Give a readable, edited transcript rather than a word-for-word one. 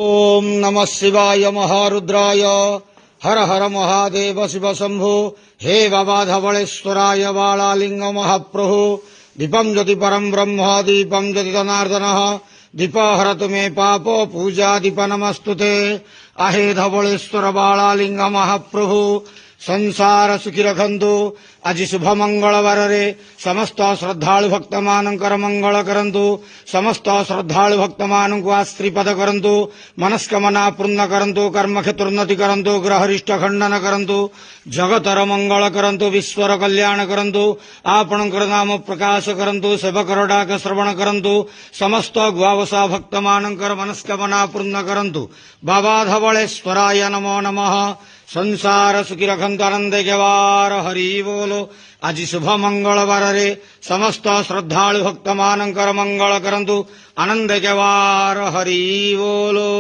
ओम नमः शिवाय महारुद्राय हर हर महादेव शिव शंभो हे बाबा धवलेश्वराय बालालिंग महाप्रभु दीपं ज्योति परम ब्रह्म दीपं ज्योति जनार्दन दीप हरतु मे पाप पूजा दीप नमस्तुते आहे धवलेश्वर बालालिंग महाप्रभु संसार सुखी रखंतु आज शुभ मंगलवार रे समस्त श्रद्धालु भक्त मानकर मंगल करंतु समस्त श्रद्धालु भक्त मान को आश्रीपद करंतु मनस्कामना पूर्ण करंतु कर्म क्षेत्र उन्नति करंतु ग्रहरिष्ट खंडन करंतु जगतर मंगल करंतु विश्वर कल्याण करंतु आपणकर नाम प्रकाश करंतु सेवकर डाक श्रवण करंतु समस्त गुआवसा भक्त मानकर मनस्कामना पूर्ण करंतु बाबा धवलेश्वराय नमो नमः संसार सुखी रखंतु आनंद गेवार हरि बोलो आज शुभ मंगलवार रे समस्त श्रद्धालु भक्त मानकर मंगल करंतु आनंद गेवार हरि बोलो।